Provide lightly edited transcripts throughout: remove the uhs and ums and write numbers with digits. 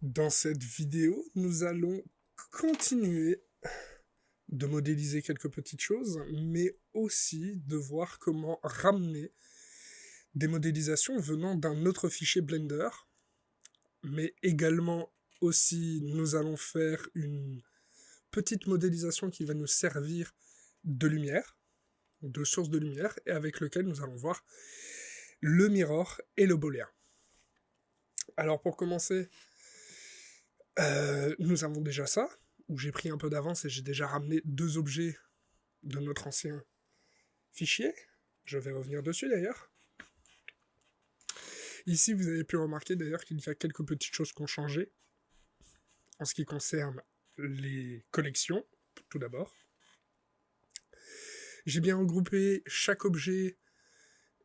Dans cette vidéo, nous allons continuer de modéliser quelques petites choses, mais aussi de voir comment ramener des modélisations venant d'un autre fichier Blender, mais également aussi nous allons faire une petite modélisation qui va nous servir de lumière, de source de lumière, et avec lequel nous allons voir le mirror et le booléen. Alors pour commencer, nous avons déjà ça, où j'ai pris un peu d'avance et j'ai déjà ramené deux objets de notre ancien fichier. Je vais revenir dessus d'ailleurs. Ici, vous avez pu remarquer d'ailleurs qu'il y a quelques petites choses qui ont changé en ce qui concerne les collections, tout d'abord. J'ai bien regroupé chaque objet,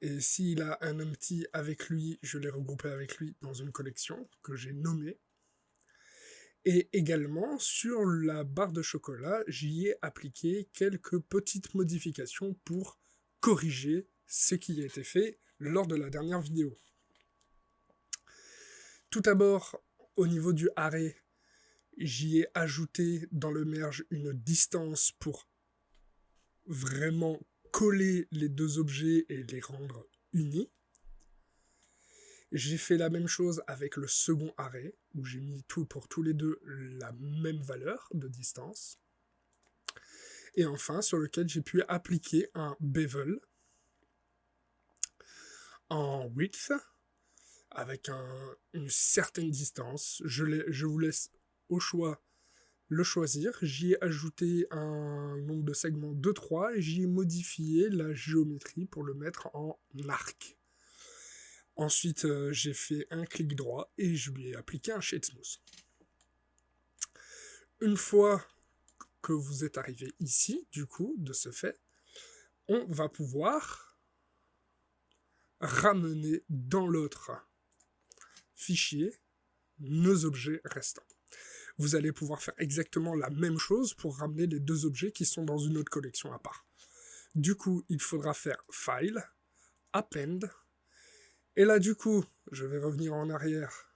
et s'il a un empty avec lui, je l'ai regroupé avec lui dans une collection que j'ai nommée. Et également, sur la barre de chocolat, j'y ai appliqué quelques petites modifications pour corriger ce qui a été fait lors de la dernière vidéo. Tout d'abord, au niveau du array, j'y ai ajouté dans le merge une distance pour vraiment coller les deux objets et les rendre unis. J'ai fait la même chose avec le second array, où j'ai mis pour tous les deux la même valeur de distance. Et enfin, sur lequel j'ai pu appliquer un bevel en width, avec une certaine distance. Je vous laisse au choix le choisir. J'y ai ajouté un nombre de segments de 3 et j'y ai modifié la géométrie pour le mettre en arc. Ensuite, j'ai fait un clic droit et je lui ai appliqué un Shade Smooth. Une fois que vous êtes arrivé ici, du coup, de ce fait, on va pouvoir ramener dans l'autre fichier nos objets restants. Vous allez pouvoir faire exactement la même chose pour ramener les deux objets qui sont dans une autre collection à part. Du coup, il faudra faire File, Append, et là, du coup, je vais revenir en arrière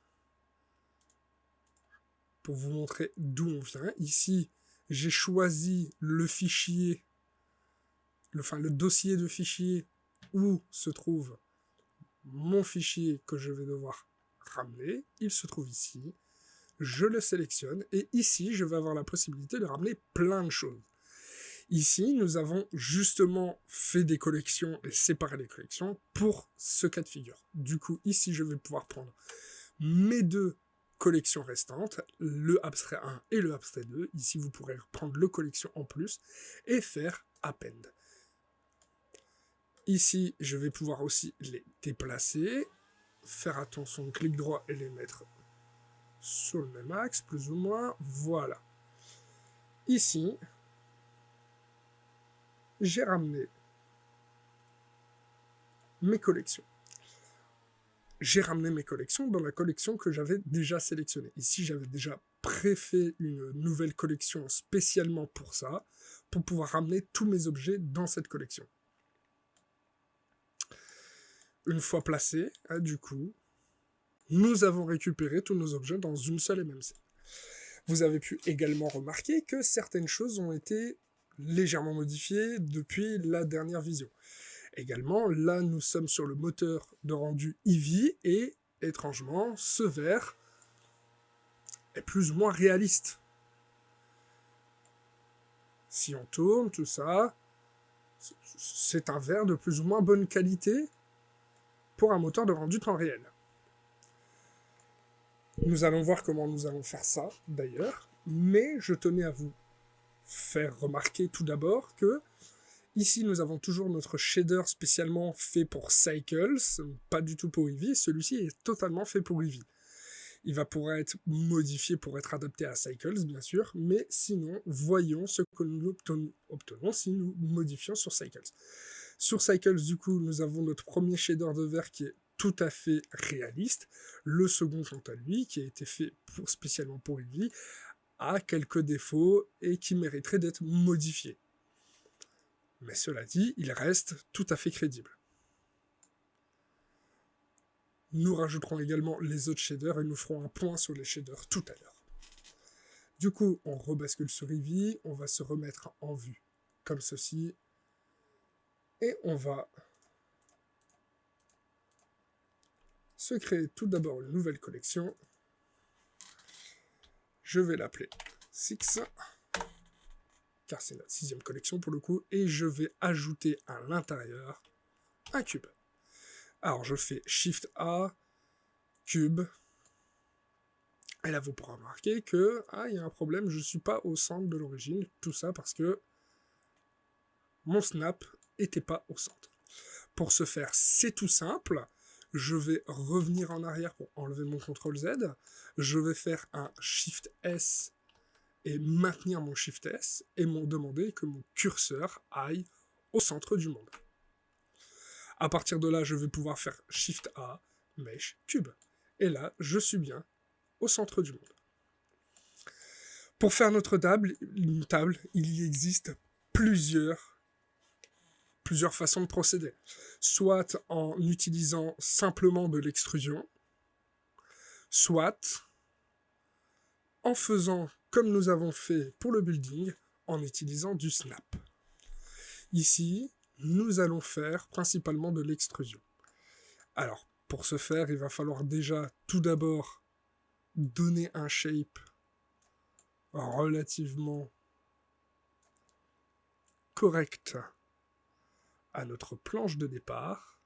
pour vous montrer d'où on vient. Ici, j'ai choisi le fichier, le dossier de fichier où se trouve mon fichier que je vais devoir ramener. Il se trouve ici. Je le sélectionne et ici, je vais avoir la possibilité de ramener plein de choses. Ici, nous avons justement fait des collections et séparé les collections pour ce cas de figure. Du coup, ici, je vais pouvoir prendre mes deux collections restantes, le abstrait 1 et le abstrait 2. Ici, vous pourrez prendre le collection en plus et faire append. Ici, je vais pouvoir aussi les déplacer, faire attention, clic droit et les mettre sur le même axe, plus ou moins. Voilà. Ici, j'ai ramené mes collections. J'ai ramené mes collections dans la collection que j'avais déjà sélectionnée. Ici, j'avais déjà préfait une nouvelle collection spécialement pour ça, pour pouvoir ramener tous mes objets dans cette collection. Une fois placés, du coup, nous avons récupéré tous nos objets dans une seule et même scène. Vous avez pu également remarquer que certaines choses ont été légèrement modifiées depuis la dernière vision. Également, là, nous sommes sur le moteur de rendu Eevee et, étrangement, ce vert est plus ou moins réaliste. Si on tourne, tout ça, c'est un vert de plus ou moins bonne qualité pour un moteur de rendu temps réel. Nous allons voir comment nous allons faire ça, d'ailleurs, mais je tenais à vous faire remarquer tout d'abord que ici, nous avons toujours notre shader spécialement fait pour Cycles, pas du tout pour Eevee. Celui-ci est totalement fait pour Eevee. Il va pouvoir être modifié pour être adapté à Cycles, bien sûr, mais sinon, voyons ce que nous obtenons si nous modifions sur Cycles. Sur Cycles, du coup, nous avons notre premier shader de vert qui est tout à fait réaliste. Le second, quant à lui, qui a été fait spécialement pour Eevee, a quelques défauts et qui mériterait d'être modifié. Mais cela dit, il reste tout à fait crédible. Nous rajouterons également les autres shaders et nous ferons un point sur les shaders tout à l'heure. Du coup, on rebascule sur Eevee, on va se remettre en vue comme ceci, et on va se créer tout d'abord une nouvelle collection. Je vais l'appeler 6, car c'est notre 6e collection pour le coup, et je vais ajouter à l'intérieur un cube. Alors je fais Shift A, cube, et là vous pourrez remarquer que, il y a un problème, je ne suis pas au centre de l'origine, tout ça parce que mon snap n'était pas au centre. Pour ce faire, c'est tout simple, je vais revenir en arrière pour enlever mon CTRL Z, je vais faire un Shift S et maintenir mon Shift S, et m'ont demandé que mon curseur aille au centre du monde. À partir de là, je vais pouvoir faire Shift A, Mesh, Cube. Et là, je suis bien au centre du monde. Pour faire notre table, il y existe plusieurs façons de procéder. Soit en utilisant simplement de l'extrusion, soit en faisant comme nous avons fait pour le building, en utilisant du snap. Ici, nous allons faire principalement de l'extrusion. Alors, pour ce faire, il va falloir déjà tout d'abord donner un shape relativement correct à notre planche de départ,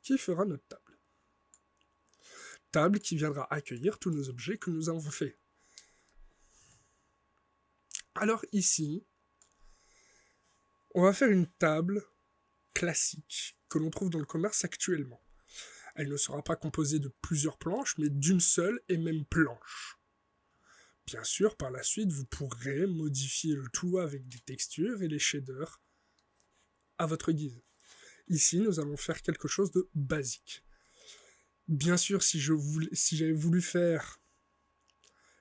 qui fera notre table. Table qui viendra accueillir tous nos objets que nous avons faits. Alors ici, on va faire une table classique que l'on trouve dans le commerce actuellement. Elle ne sera pas composée de plusieurs planches, mais d'une seule et même planche. Bien sûr, par la suite, vous pourrez modifier le tout avec des textures et les shaders à votre guise. Ici, nous allons faire quelque chose de basique. Bien sûr, si j'avais voulu faire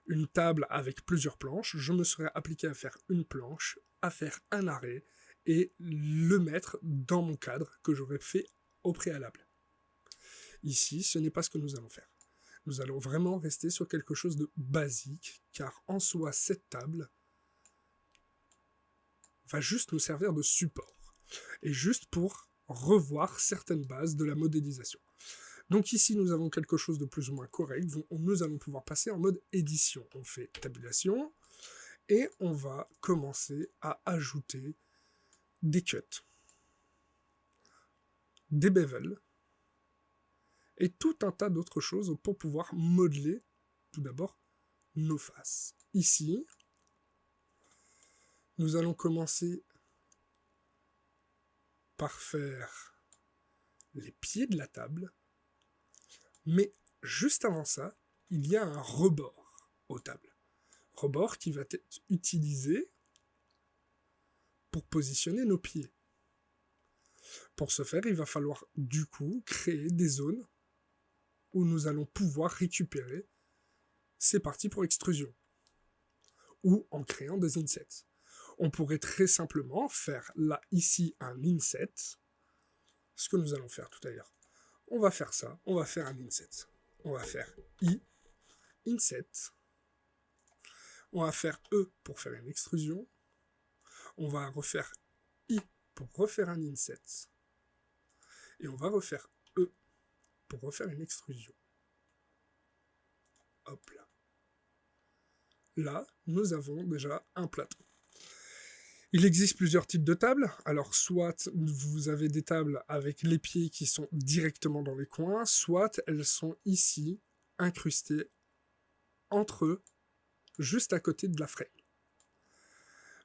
une table avec plusieurs planches, je me serais appliqué à faire une planche, à faire un arrêt, et le mettre dans mon cadre que j'aurais fait au préalable. Ici, ce n'est pas ce que nous allons faire. Nous allons vraiment rester sur quelque chose de basique, car en soi, cette table va juste nous servir de support, et juste pour revoir certaines bases de la modélisation. Donc ici, nous avons quelque chose de plus ou moins correct, nous allons pouvoir passer en mode édition. On fait tabulation, et on va commencer à ajouter des cuts, des bevels, et tout un tas d'autres choses pour pouvoir modeler, tout d'abord, nos faces. Ici, nous allons commencer par faire les pieds de la table, mais juste avant ça, il y a un rebord aux tables. Rebord qui va être utilisé pour positionner nos pieds. Pour ce faire, il va falloir du coup créer des zones où nous allons pouvoir récupérer ces parties pour extrusion, ou en créant des insets. On pourrait très simplement faire là, ici, un inset, ce que nous allons faire tout à l'heure. On va faire ça, on va faire un inset. On va faire I, inset. On va faire E pour faire une extrusion. On va refaire I pour refaire un inset. Et on va refaire E pour refaire une extrusion. Hop là. Là, nous avons déjà un plateau. Il existe plusieurs types de tables. Alors, soit vous avez des tables avec les pieds qui sont directement dans les coins, soit elles sont ici, incrustées entre eux, juste à côté de la frame.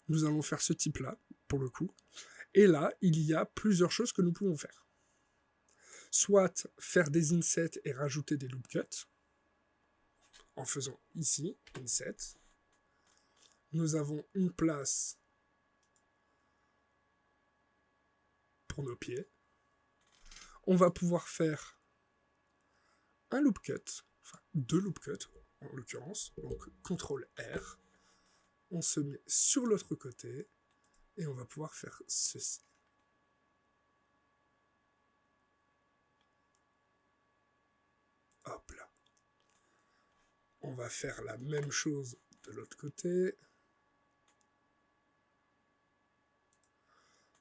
Nous allons faire ce type-là, pour le coup. Et là, il y a plusieurs choses que nous pouvons faire. Soit faire des insets et rajouter des loop cuts, en faisant ici, inset. Nous avons une place pour nos pieds. On va pouvoir faire un loop cut, enfin 2 loop cuts en l'occurrence, donc CTRL R. On se met sur l'autre côté et on va pouvoir faire ceci. Hop là. On va faire la même chose de l'autre côté.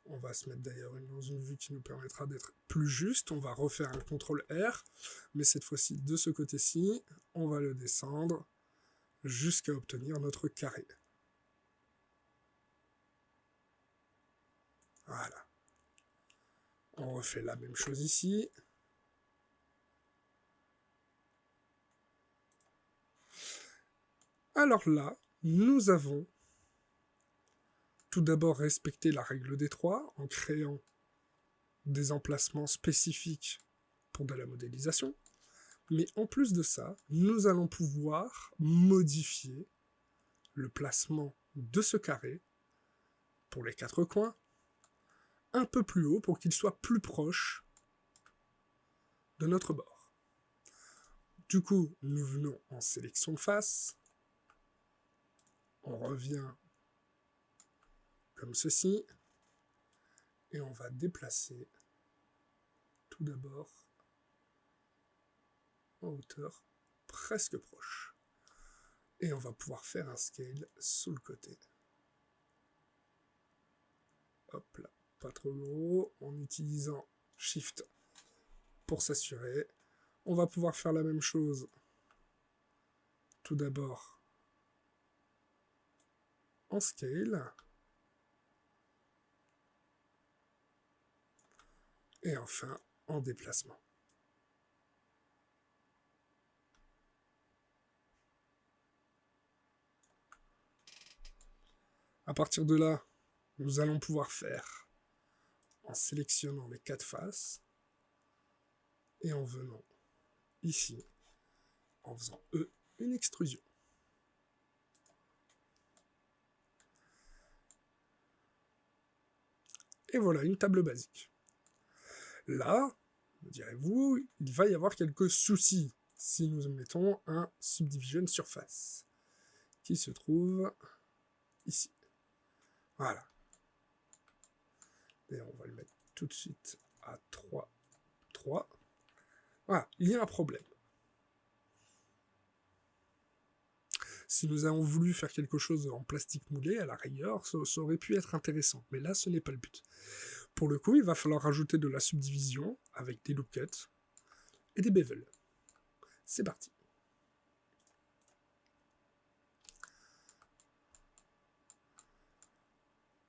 On va se mettre d'ailleurs dans une vue qui nous permettra d'être plus juste. On va refaire un CTRL R, mais cette fois-ci de ce côté-ci, on va le descendre jusqu'à obtenir notre carré. Voilà. On refait la même chose ici. Alors là, nous avons tout d'abord respecté la règle des 3 en créant des emplacements spécifiques pour de la modélisation. Mais en plus de ça, nous allons pouvoir modifier le placement de ce carré pour les 4 coins un peu plus haut pour qu'il soit plus proche de notre bord. Du coup, nous venons en sélection de face. On revient comme ceci. Et on va déplacer tout d'abord en hauteur presque proche. Et on va pouvoir faire un scale sous le côté. Hop là, pas trop gros, en utilisant Shift pour s'assurer. On va pouvoir faire la même chose. Tout d'abord en scale. Et enfin en déplacement. À partir de là, nous allons pouvoir faire, en sélectionnant les 4 faces, et en venant ici, en faisant une extrusion. Et voilà, une table basique. Là, me direz-vous, il va y avoir quelques soucis si nous mettons un Subdivision Surface, qui se trouve ici. Voilà. Et on va le mettre tout de suite à 3, 3. Voilà, il y a un problème. Si nous avons voulu faire quelque chose en plastique moulé, à la rigueur, ça aurait pu être intéressant. Mais là, ce n'est pas le but. Pour le coup, il va falloir rajouter de la subdivision avec des loop cuts et des bevels. C'est parti.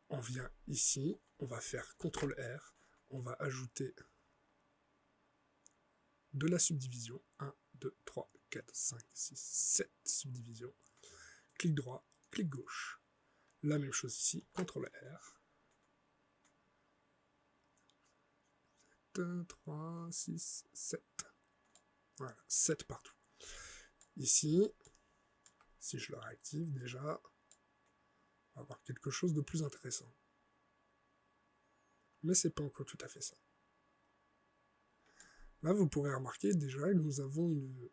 On vient ici, on va faire CTRL R, on va ajouter de la subdivision. 1, 2, 3, 4, 5, 6, 7 subdivisions. Clic droit, clic gauche. La même chose ici, CTRL R. 7, 3, 6, 7. Voilà, 7 partout. Ici, si je le réactive déjà, on va avoir quelque chose de plus intéressant. Mais c'est pas encore tout à fait ça. Là, vous pourrez remarquer déjà que nous avons une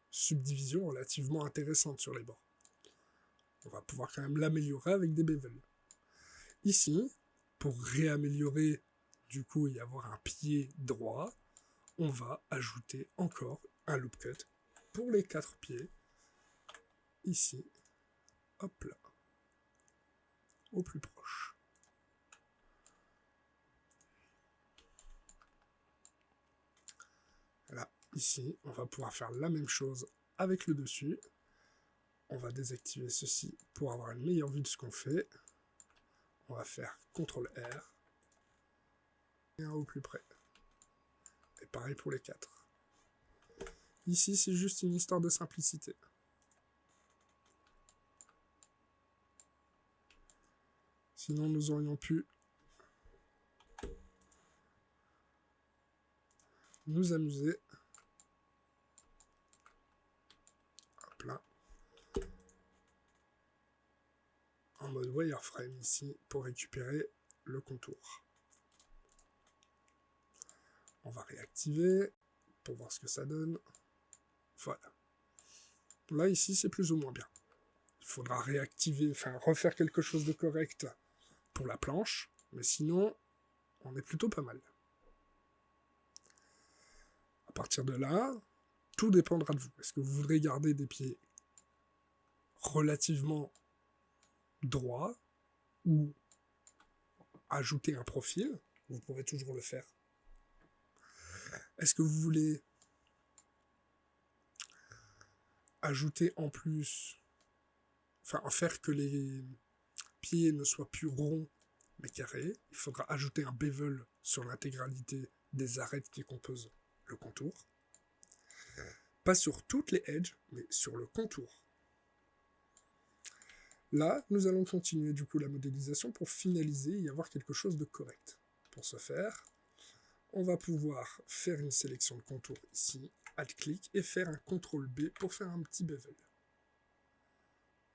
subdivision relativement intéressante sur les bords. On va pouvoir quand même l'améliorer avec des bevels. Ici, pour réaméliorer du coup et avoir un pied droit, on va ajouter encore un loop cut pour les 4 pieds. Ici, hop là, au plus proche. Là, ici, on va pouvoir faire la même chose avec le dessus. On va désactiver ceci pour avoir une meilleure vue de ce qu'on fait. On va faire CTRL R et un au plus près. Et pareil pour les 4. Ici, c'est juste une histoire de simplicité. Sinon, nous aurions pu nous amuser. Hop là. En mode wireframe ici pour récupérer le contour. On va réactiver pour voir ce que ça donne. Voilà. Là, ici, c'est plus ou moins bien. Il faudra réactiver, enfin refaire quelque chose de correct pour la planche, mais sinon, on est plutôt pas mal. À partir de là, tout dépendra de vous. Est-ce que vous voudrez garder des pieds relativement droits ou ajouter un profil? Vous pourrez toujours le faire. Est-ce que vous voulez ajouter en plus, enfin faire que les pieds ne soient plus ronds mais carrés? Il faudra ajouter un bevel sur l'intégralité des arêtes qui composent le contour. Pas sur toutes les edges, mais sur le contour. Là, nous allons continuer du coup la modélisation pour finaliser et avoir quelque chose de correct. Pour ce faire, on va pouvoir faire une sélection de contour ici, Alt-clic, et faire un CTRL-B pour faire un petit bevel.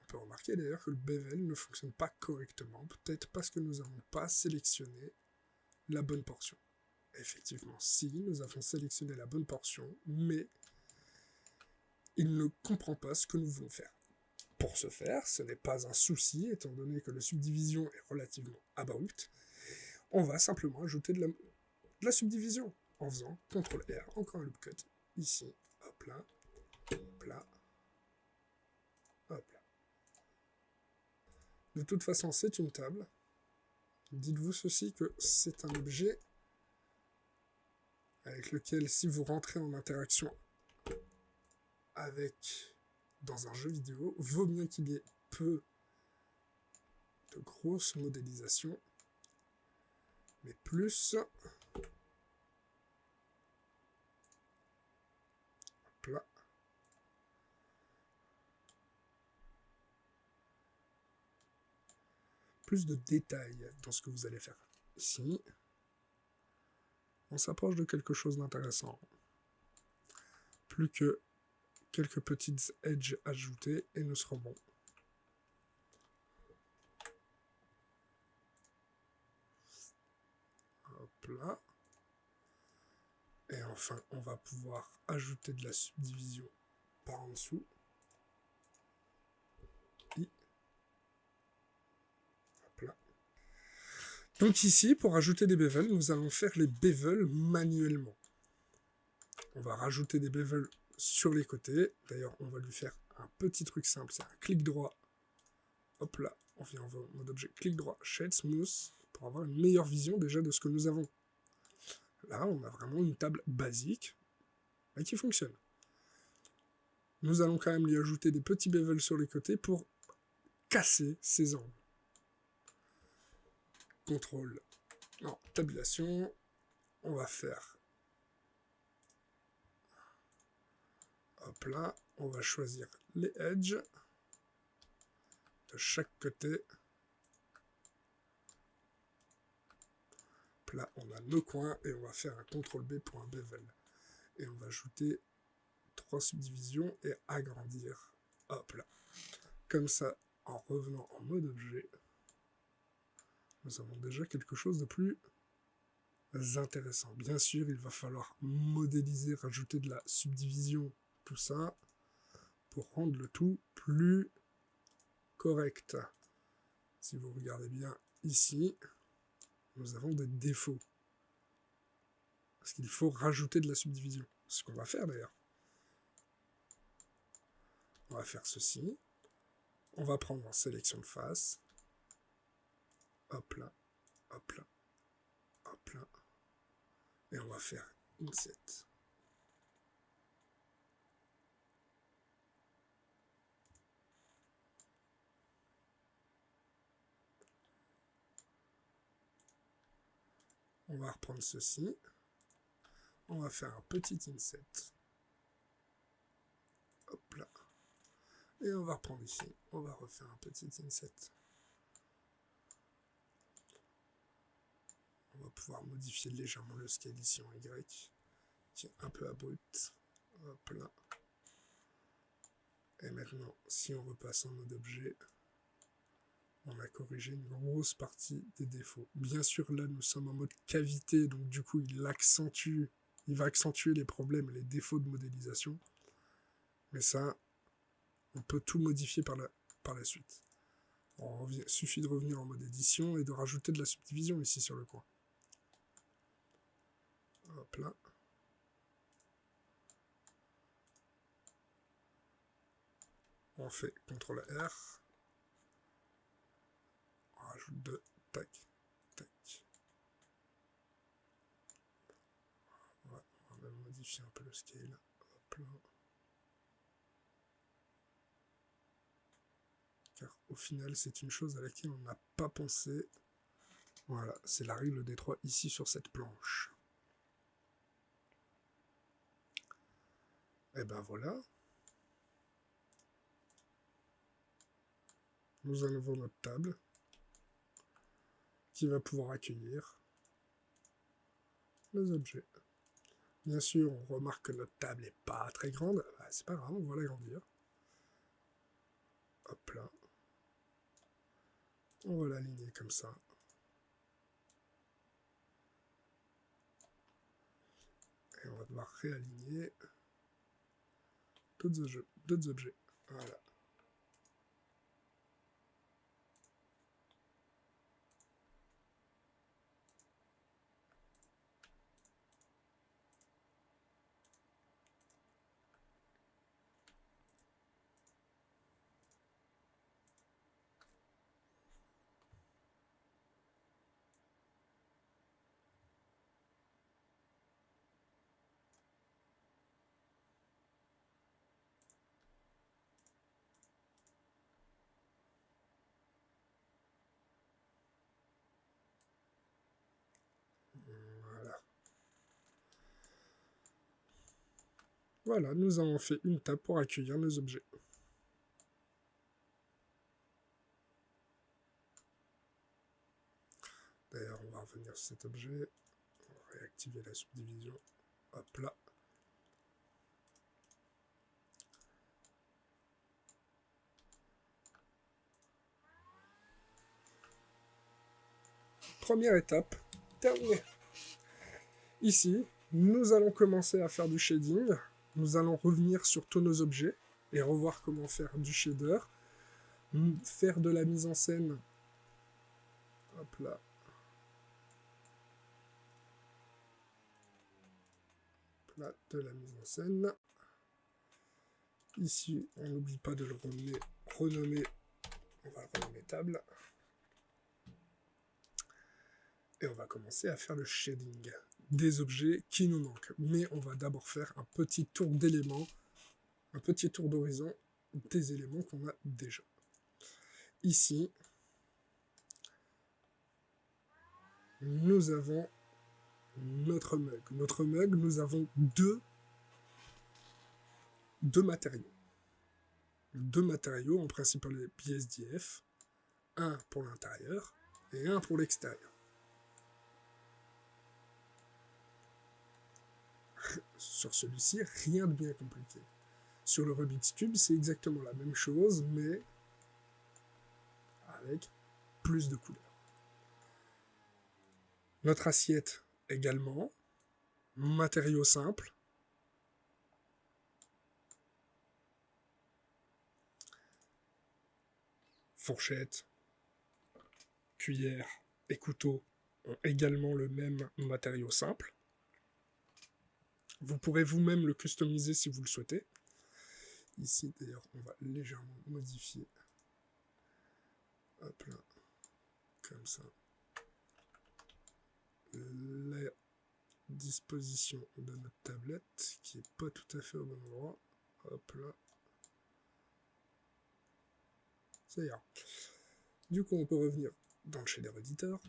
On peut remarquer d'ailleurs que le bevel ne fonctionne pas correctement, peut-être parce que nous n'avons pas sélectionné la bonne portion. Effectivement, si, nous avons sélectionné la bonne portion, mais il ne comprend pas ce que nous voulons faire. Pour ce faire, ce n'est pas un souci, étant donné que la subdivision est relativement abrupte, on va simplement ajouter de la subdivision en faisant CTRL-R, encore un loop cut, ici, hop là, hop là, hop là. De toute façon, c'est une table. Dites-vous ceci, que c'est un objet avec lequel, si vous rentrez en interaction avec dans un jeu vidéo, vaut mieux qu'il y ait peu de grosses modélisations, mais plus là, plus de détails dans ce que vous allez faire. Ici, on s'approche de quelque chose d'intéressant. Plus que quelques petites edges ajoutées et nous serons bons. Hop là. Et enfin, on va pouvoir ajouter de la subdivision par en dessous. Hop là. Donc ici, pour ajouter des bevels, nous allons faire les bevels manuellement. On va rajouter des bevels sur les côtés. D'ailleurs, on va lui faire un petit truc simple, c'est un clic droit. Hop là, on vient en mode objet, clic droit, Shade Smooth, pour avoir une meilleure vision déjà de ce que nous avons. Là, on a vraiment une table basique, mais qui fonctionne. Nous allons quand même lui ajouter des petits bevels sur les côtés pour casser ces angles. Contrôle, non, tabulation, on va faire, hop là, on va choisir les edges de chaque côté. Là, on a nos coins et on va faire un CTRL-B pour un bevel. Et on va ajouter 3 subdivisions et agrandir. Hop là. Comme ça, en revenant en mode objet, nous avons déjà quelque chose de plus intéressant. Bien sûr, il va falloir modéliser, rajouter de la subdivision, tout ça, pour rendre le tout plus correct. Si vous regardez bien ici, nous avons des défauts. Parce qu'il faut rajouter de la subdivision. Ce qu'on va faire d'ailleurs. On va faire ceci. On va prendre en sélection de face. Hop là, hop là, hop là. Et on va faire Inset. On va reprendre ceci. On va faire un petit Inset. Hop là. Et on va reprendre ici. On va refaire un petit Inset. On va pouvoir modifier légèrement le scale ici en Y, qui est un peu abrupt. Hop là. Et maintenant, si on repasse en mode objet, on a corrigé une grosse partie des défauts. Bien sûr, là, nous sommes en mode cavité, donc du coup, il va accentuer les problèmes, les défauts de modélisation. Mais ça, on peut tout modifier par la suite. Il suffit de revenir en mode édition et de rajouter de la subdivision ici sur le coin. Hop là. On fait CTRL R. On rajoute 2. Tac. Tac. Ouais, on va même modifier un peu le scale. Hop là. Car au final, c'est une chose à laquelle on n'a pas pensé. Voilà, c'est la règle des 3 ici sur cette planche. Et ben voilà. Nous en avons notre table qui va pouvoir accueillir les objets. Bien sûr, on remarque que notre table n'est pas très grande. C'est pas grave, on va l'agrandir. Hop là. On va l'aligner comme ça. Et on va devoir réaligner d'autres objets. Voilà. Voilà. Voilà, nous avons fait une table pour accueillir nos objets. D'ailleurs, on va revenir sur cet objet. On va réactiver la subdivision. Hop là. Première étape, terminée. Ici, nous allons commencer à faire du shading. Nous allons revenir sur tous nos objets et revoir comment faire du shader. Faire de la mise en scène. Hop là. Hop là, de la mise en scène. Ici, on n'oublie pas de le renommer. On va le renommer table. Et on va commencer à faire le shading des objets qui nous manquent. Mais on va d'abord faire un petit tour d'éléments, un petit tour d'horizon des éléments qu'on a déjà. Ici, nous avons notre mug. Notre mug, nous avons deux matériaux. Deux matériaux, en principe les BSDF, un pour l'intérieur et un pour l'extérieur. Sur celui-ci, rien de bien compliqué. Sur le Rubik's Cube, c'est exactement la même chose, mais avec plus de couleurs. Notre assiette également, matériaux simples. Fourchette, cuillère et couteau ont également le même matériau simple. Vous pourrez vous-même le customiser si vous le souhaitez. Ici, d'ailleurs, on va légèrement modifier. Hop là, comme ça. La disposition de notre tablette, qui n'est pas tout à fait au bon endroit. Hop là. Ça ira. Du coup, on peut revenir dans le shader editor.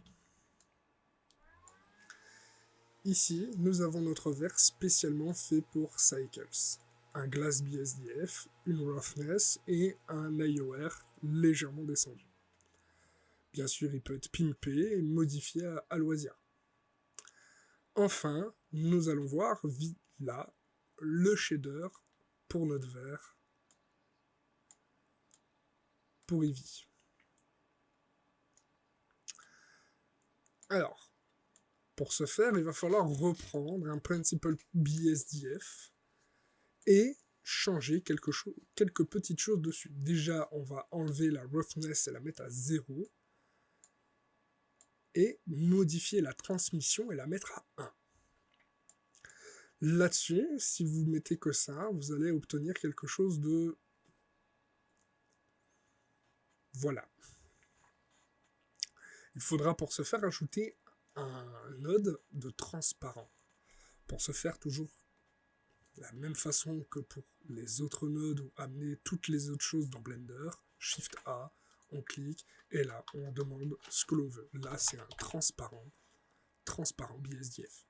Ici, nous avons notre verre spécialement fait pour Cycles. Un glass BSDF, une roughness et un IOR légèrement descendu. Bien sûr, il peut être pimpé et modifié à loisir. Enfin, nous allons voir là le shader pour notre verre pour Eevee. Alors, pour ce faire, il va falloir reprendre un principal BSDF et changer quelques petites choses dessus. Déjà, on va enlever la roughness et la mettre à 0 et modifier la transmission et la mettre à 1. Là-dessus, si vous mettez que ça, vous allez obtenir quelque chose de Voilà. Il faudra pour ce faire ajouter un node de transparent. Pour ce faire, toujours de la même façon que pour les autres nodes ou amener toutes les autres choses dans Blender, Shift A, on clique, et là, on demande ce que l'on veut. Là, c'est un transparent BSDF.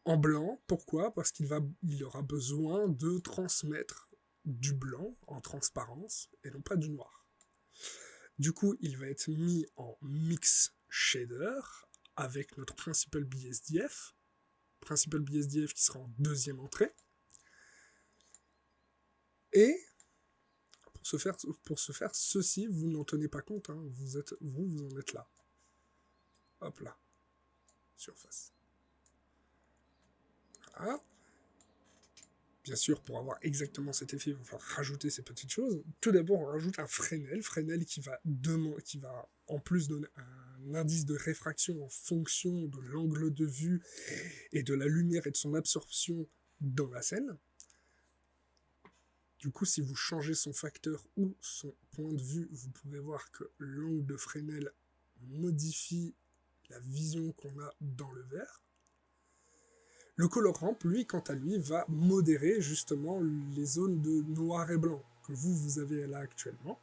En blanc, pourquoi? Parce il aura besoin de transmettre du blanc en transparence et non pas du noir. Du coup, il va être mis en mix shader avec notre principal BSDF qui sera en deuxième entrée. Et pour ce faire ceci, vous n'en tenez pas compte, hein, vous en êtes là. Hop là, surface. Voilà. Bien sûr, pour avoir exactement cet effet, il va falloir rajouter ces petites choses. Tout d'abord, on rajoute un Fresnel qui va en plus donner un indice de réfraction en fonction de l'angle de vue et de la lumière et de son absorption dans la scène. Du coup, si vous changez son facteur ou son point de vue, vous pouvez voir que l'angle de Fresnel modifie la vision qu'on a dans le verre. Le color ramp, lui, quant à lui, va modérer justement les zones de noir et blanc que vous avez là actuellement.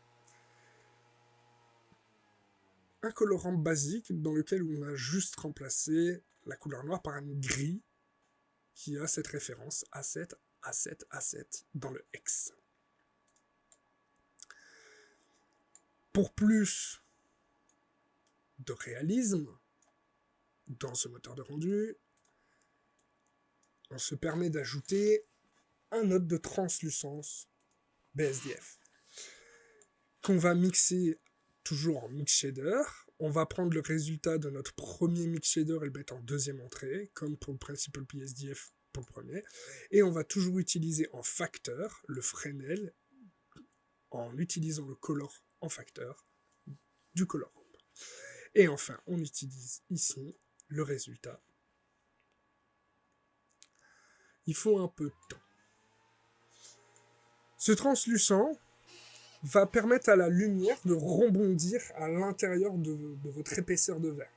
Un color ramp basique dans lequel on a juste remplacé la couleur noire par un gris qui a cette référence A7, A7, A7 dans le X. Pour plus de réalisme dans ce moteur de rendu, on se permet d'ajouter un node de translucence BSDF qu'on va mixer toujours en mix shader. On va prendre le résultat de notre premier mix shader et le mettre en deuxième entrée, comme pour le principal BSDF pour le premier. Et on va toujours utiliser en facteur le Fresnel en utilisant le color en facteur du color ramp. Et enfin, on utilise ici le résultat. Il faut un peu de temps. Ce translucent va permettre à la lumière de rebondir à l'intérieur de votre épaisseur de verre.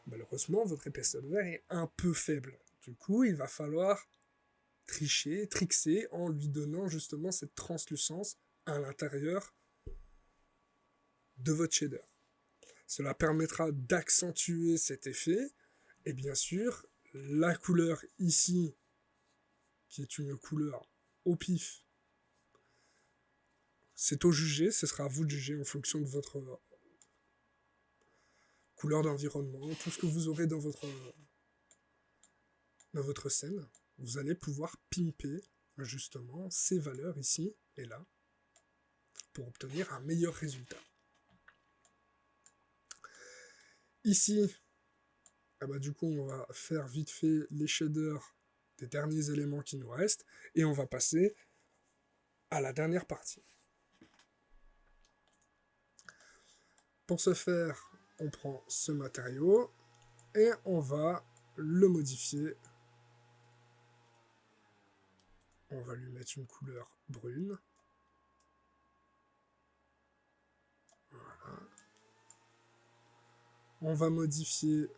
Malheureusement, votre épaisseur de verre est un peu faible. Du coup, il va falloir trickser en lui donnant justement cette translucence à l'intérieur de votre shader. Cela permettra d'accentuer cet effet, et bien sûr, la couleur ici, qui est une couleur au pif, c'est au juger, ce sera à vous de juger en fonction de votre couleur d'environnement, tout ce que vous aurez dans votre scène. Vous allez pouvoir pimper justement ces valeurs ici et là pour obtenir un meilleur résultat. Ici, du coup, on va faire vite fait les shaders des derniers éléments qui nous restent et on va passer à la dernière partie. Pour ce faire, on prend ce matériau et on va le modifier. On va lui mettre une couleur brune. Voilà. On va modifier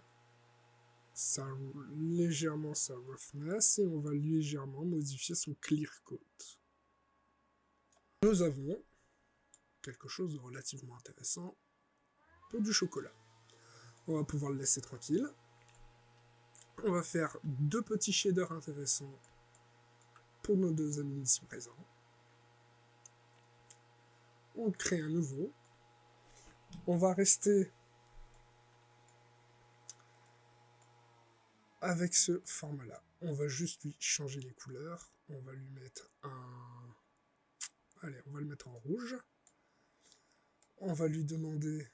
légèrement sa roughness et on va légèrement modifier son clear coat. Nous avons quelque chose de relativement intéressant pour du chocolat. On va pouvoir le laisser tranquille. On va faire deux petits shaders intéressants pour nos deux amis ici présents. On crée un nouveau. On va rester avec ce format-là. On va juste lui changer les couleurs. On va lui mettre un... Allez, on va le mettre en rouge. On va lui demander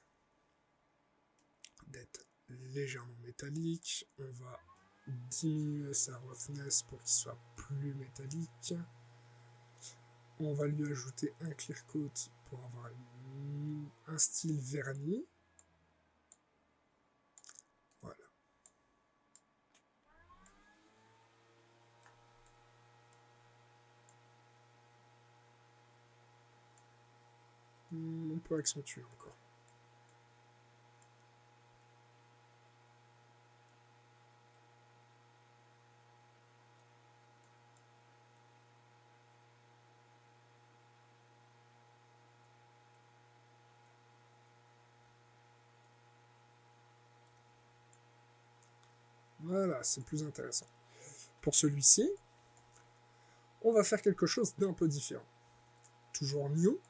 d'être légèrement métallique. On va diminuer sa roughness pour qu'il soit plus métallique. On va lui ajouter un clear coat pour avoir un style vernis. Voilà. on peut accentuer encore. Voilà, c'est plus intéressant. Pour celui-ci, on va faire quelque chose d'un peu différent. Toujours New,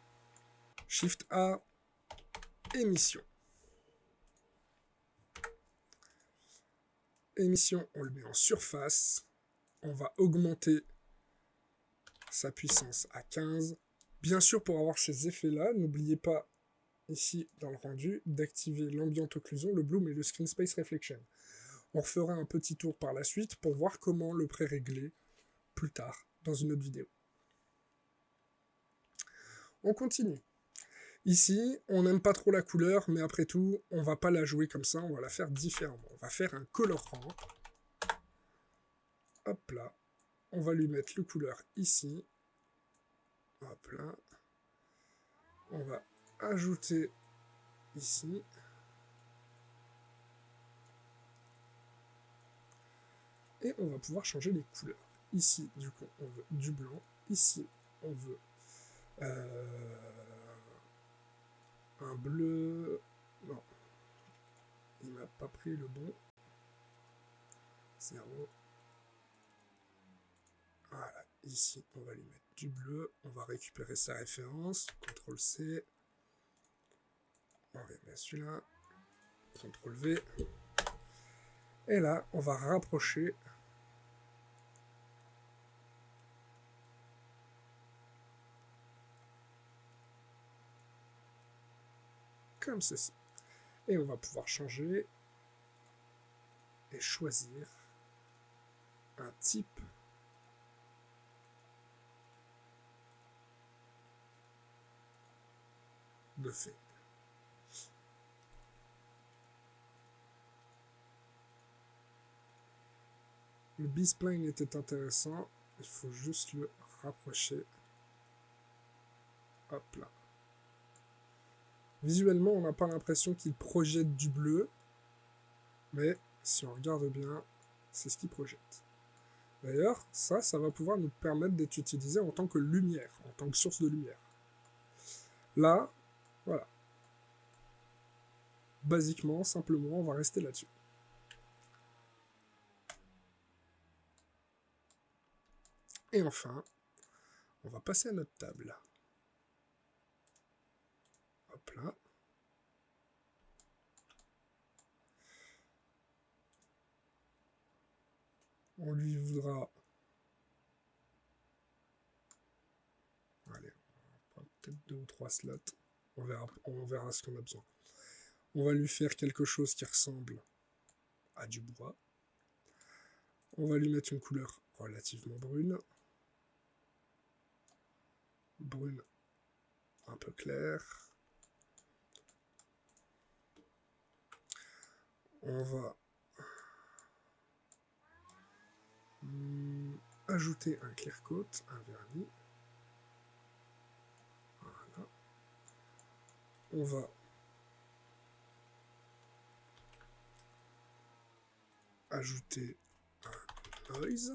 Shift A, émission. Émission, on le met en surface. On va augmenter sa puissance à 15. Bien sûr, pour avoir ces effets-là, n'oubliez pas, ici, dans le rendu, d'activer l'ambient occlusion, le bloom et le screen space reflection. On refera un petit tour par la suite pour voir comment le pré-régler plus tard, dans une autre vidéo. On continue. Ici, on n'aime pas trop la couleur, mais après tout, on va pas la jouer comme ça, on va la faire différemment. On va faire un color ramp. Hop là. On va lui mettre le couleur ici. Hop là. On va ajouter ici. Et on va pouvoir changer les couleurs. Ici, du coup, on veut du blanc. Ici, on veut un bleu. Non. Il m'a pas pris le bon. 0. Voilà. Ici, on va lui mettre du bleu. On va récupérer sa référence. CTRL-C. On va mettre celui-là. CTRL-V. Et là, on va rapprocher. Comme ceci. Et on va pouvoir changer et choisir un type de fade. Le B-spline était intéressant, il faut juste le rapprocher. Hop là. Visuellement, on n'a pas l'impression qu'il projette du bleu, mais si on regarde bien, c'est ce qu'il projette. D'ailleurs, ça va pouvoir nous permettre d'être utilisé en tant que lumière, en tant que source de lumière. Là, voilà. Basiquement, simplement, on va rester là-dessus. Et enfin, on va passer à notre table. Hop là. On lui voudra... Allez, on va peut-être 2 ou 3 slots. On verra ce qu'on a besoin. On va lui faire quelque chose qui ressemble à du bois. On va lui mettre une couleur relativement brune. Brune un peu claire. On va ajouter un clear coat, un vernis. Voilà. On va ajouter un noise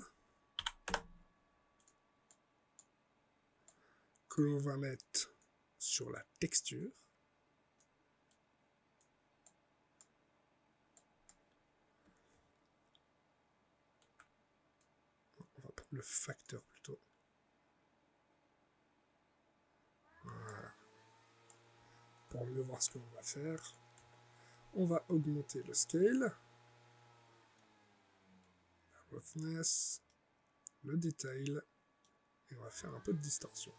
que l'on va mettre sur la texture. On va prendre le facteur plutôt. Voilà. Pour mieux voir ce que l'on va faire, on va augmenter le scale, la roughness, le detail, et on va faire un peu de distorsion.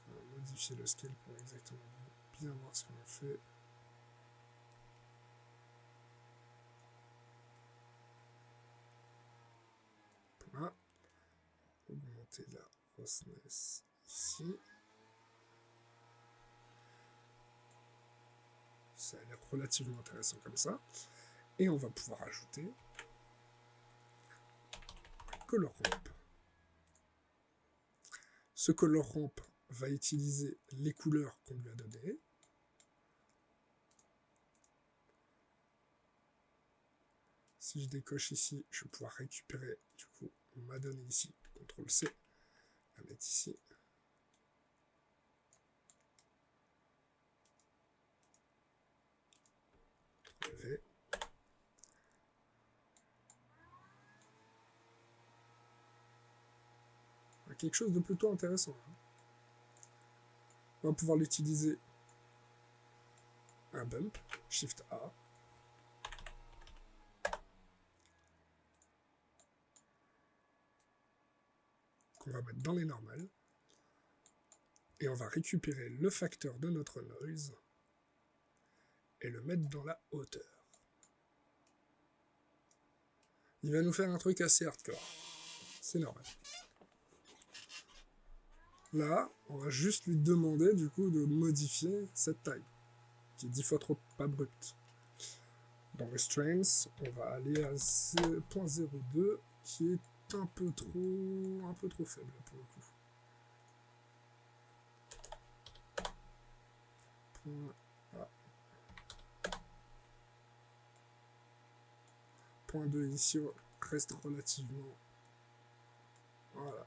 On va modifier le scale pour exactement bien voir ce qu'on fait. Voilà. Augmenter la roughness ici. Ça a l'air relativement intéressant comme ça. Et on va pouvoir ajouter un color ramp. Ce color ramp va utiliser les couleurs qu'on lui a données. Si je décoche ici, je vais pouvoir récupérer du coup ma donnée ici. CTRL-C, la mettre ici. V. Quelque chose de plutôt intéressant. On va pouvoir l'utiliser un bump, Shift A. Qu'on va mettre dans les normales. Et on va récupérer le facteur de notre noise et le mettre dans la hauteur. Il va nous faire un truc assez hardcore. C'est normal. Là, on va juste lui demander du coup de modifier cette taille, qui est 10 fois trop abrupte. Dans Restraints, on va aller à 0.02, qui est un peu trop faible pour le coup. Point 2 ici reste relativement... Voilà.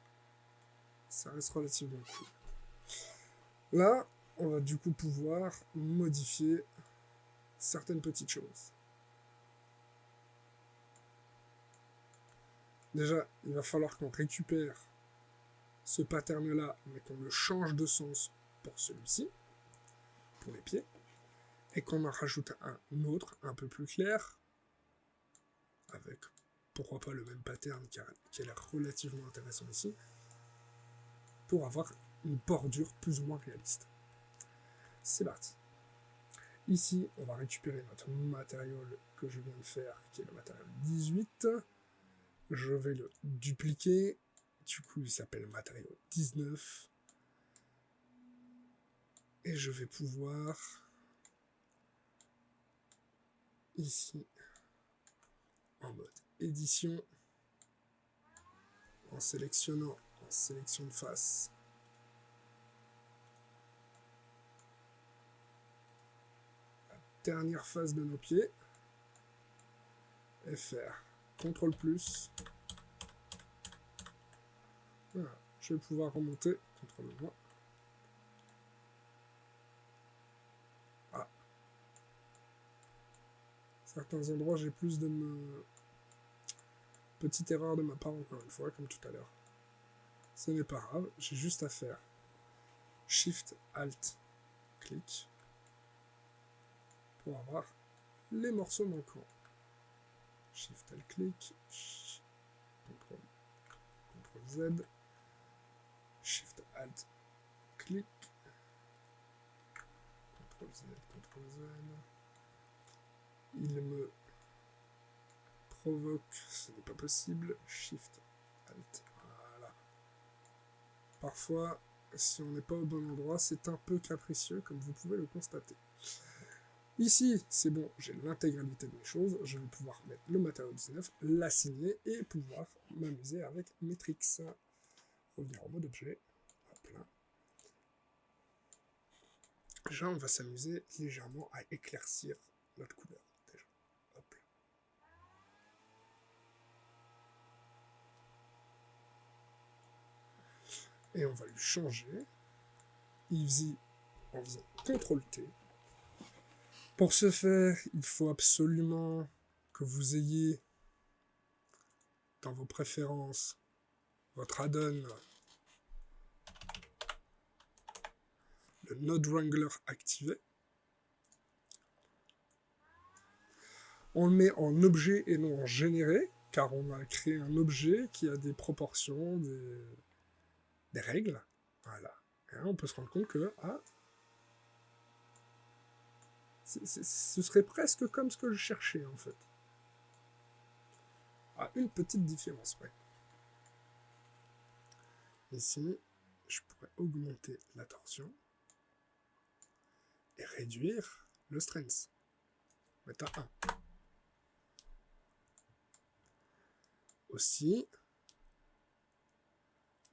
Ça reste relativement cool. Là, on va du coup pouvoir modifier certaines petites choses. Déjà, il va falloir qu'on récupère ce pattern-là, mais qu'on le change de sens pour celui-ci, pour les pieds, et qu'on en rajoute un autre, un peu plus clair, avec, pourquoi pas, le même pattern qui a l'air relativement intéressant ici, pour avoir une bordure plus ou moins réaliste. C'est parti. Ici, on va récupérer notre matériau que je viens de faire, qui est le matériau 18. Je vais le dupliquer. Du coup, il s'appelle matériau 19. Et je vais pouvoir, ici, en mode édition, en sélectionnant en sélection de face, la dernière face de nos pieds, et faire CTRL+. Voilà, je vais pouvoir remonter, CTRL-. Ah. Certains endroits, j'ai plus de petite erreur de ma part, encore une fois, comme tout à l'heure. Ce n'est pas grave, j'ai juste à faire Shift, Alt, clic, pour avoir les morceaux manquants. Shift, Alt, clic, CTRL Z, Shift, Alt, clic, CTRL Z, CTRL Z. Il me provoque, ce n'est pas possible, Shift, Alt, voilà. Parfois, si on n'est pas au bon endroit, c'est un peu capricieux, comme vous pouvez le constater. Ici, c'est bon, j'ai l'intégralité de mes choses, je vais pouvoir mettre le matériau 19, l'assigner et pouvoir m'amuser avec Matrix. Revenir en mode objet. Hop là. Déjà, on va s'amuser légèrement à éclaircir notre couleur. Déjà. Hop là. Et on va lui changer. Easy en faisant CTRL-T. Pour ce faire, il faut absolument que vous ayez dans vos préférences votre add-on, le Node Wrangler activé. On le met en objet et non en généré, car on a créé un objet qui a des proportions, des règles. Voilà. Et là, on peut se rendre compte que ce serait presque comme ce que je cherchais, en fait. Une petite différence près. Ici, je pourrais augmenter la torsion et réduire le strength. Mettre à 1. Aussi,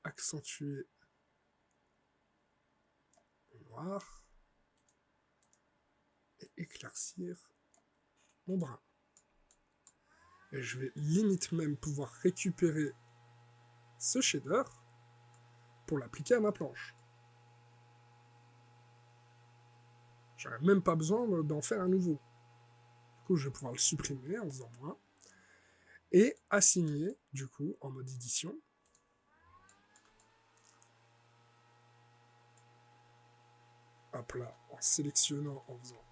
accentuer noir et éclaircir mon brun. Et je vais limite même pouvoir récupérer ce shader pour l'appliquer à ma planche. J'aurais même pas besoin d'en faire un nouveau. Du coup, je vais pouvoir le supprimer en faisant moins. Et assigner, du coup, en mode édition. Hop là, en sélectionnant, en faisant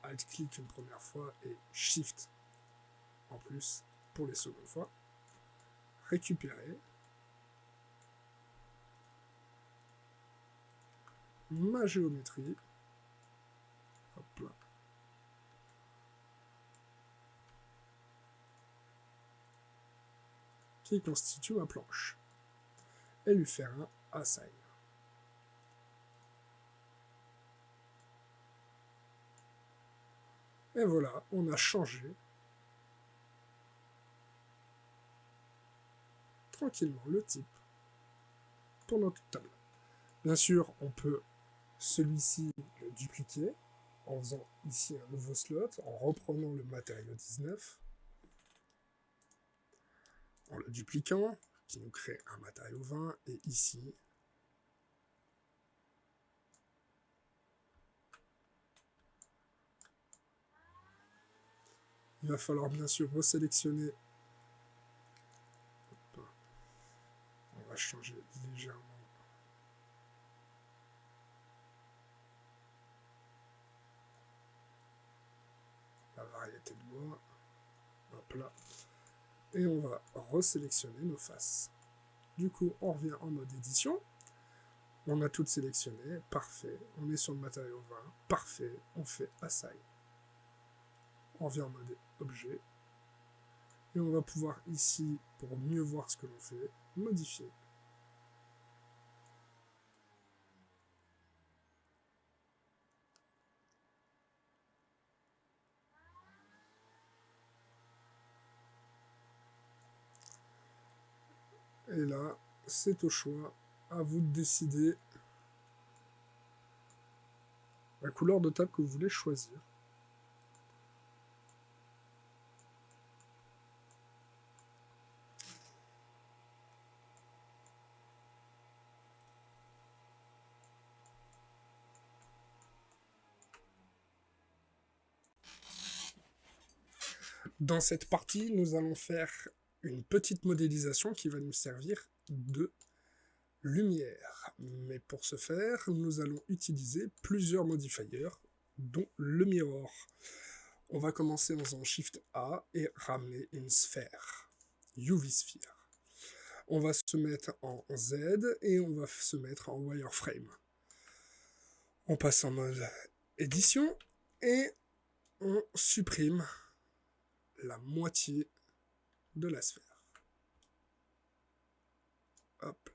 Alt-clic une première fois et Shift en plus pour les secondes fois. Récupérer. Ma géométrie. Hop là. Qui constitue ma planche. Et lui faire un assign. Et voilà, on a changé tranquillement le type pour notre table. Bien sûr, on peut celui-ci le dupliquer en faisant ici un nouveau slot, en reprenant le matériau 19, en le dupliquant, qui nous crée un matériau 20, et ici, il va falloir bien sûr resélectionner. On va changer légèrement la variété de bois. Hop là. Et on va resélectionner nos faces. Du coup, on revient en mode édition. On a toutes sélectionnées. Parfait. On est sur le matériau 20. Parfait. On fait Assign. On revient en mode objet. Et on va pouvoir ici, pour mieux voir ce que l'on fait, modifier. Et là, c'est au choix, à vous de décider la couleur de table que vous voulez choisir. Dans cette partie, nous allons faire une petite modélisation qui va nous servir de lumière. Mais pour ce faire, nous allons utiliser plusieurs modifiers, dont le mirror. On va commencer en faisant Shift A et ramener une sphère, UV Sphere. On va se mettre en Z et on va se mettre en wireframe. On passe en mode édition et on supprime la moitié de la sphère. Hop.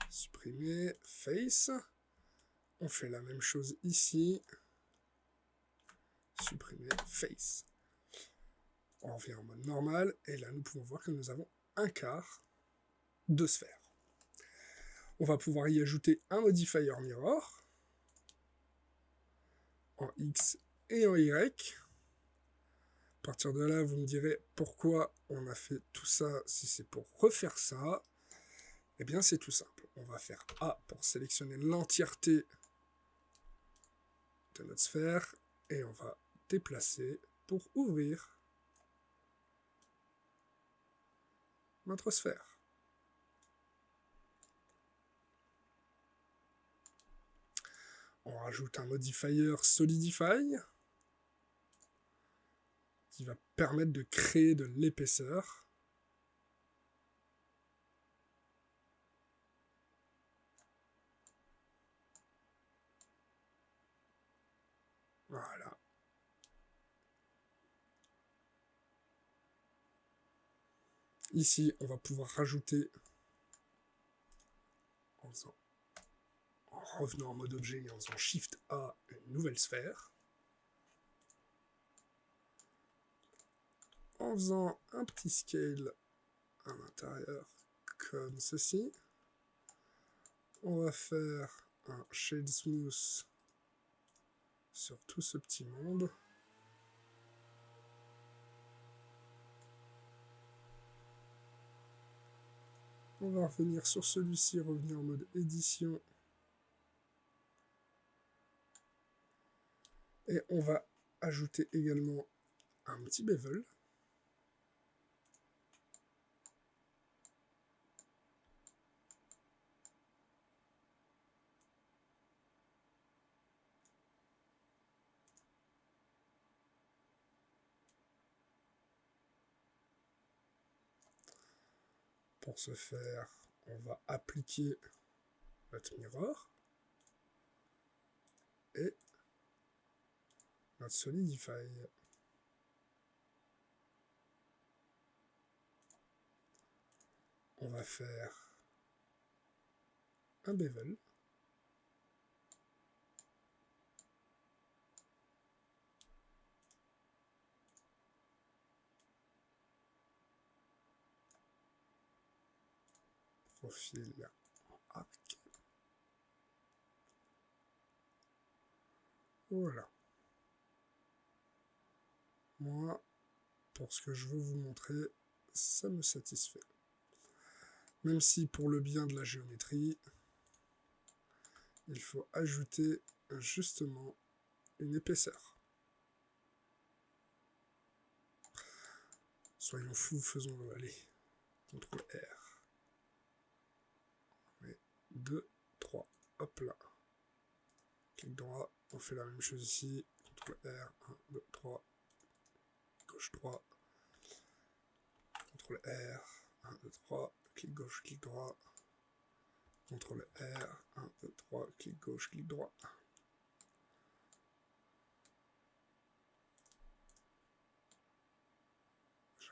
Supprimer, face. On fait la même chose ici. Supprimer, face. On revient en mode normal, et là nous pouvons voir que nous avons un quart de sphère. On va pouvoir y ajouter un modifier mirror, en X et en Y. À partir de là, vous me direz pourquoi on a fait tout ça, si c'est pour refaire ça. Eh bien, c'est tout simple. On va faire A pour sélectionner l'entièreté de notre sphère, et on va déplacer pour ouvrir notre sphère. On rajoute un modifier Solidify qui va permettre de créer de l'épaisseur. Voilà. Ici, on va pouvoir rajouter, en revenant en mode objet et en faisant Shift A, une nouvelle sphère. En faisant un petit scale à l'intérieur, comme ceci. On va faire un shade smooth sur tout ce petit monde. On va revenir sur celui-ci, revenir en mode édition. Et on va ajouter également un petit bevel. Pour ce faire, on va appliquer notre mirror et notre solidify. On va faire un bevel. Profil arc. Voilà. Moi, pour ce que je veux vous montrer, ça me satisfait. Même si pour le bien de la géométrie, il faut ajouter justement une épaisseur. Soyons fous, faisons-le. Allez, CTRL R. 2, 3, hop là. Clic droit, on fait la même chose ici. CTRL R, 1, 2, 3. Gauche droit. CTRL R, 1, 2, 3. Clic gauche, clic droit. CTRL R, 1, 2, 3. Clic gauche, clic droit.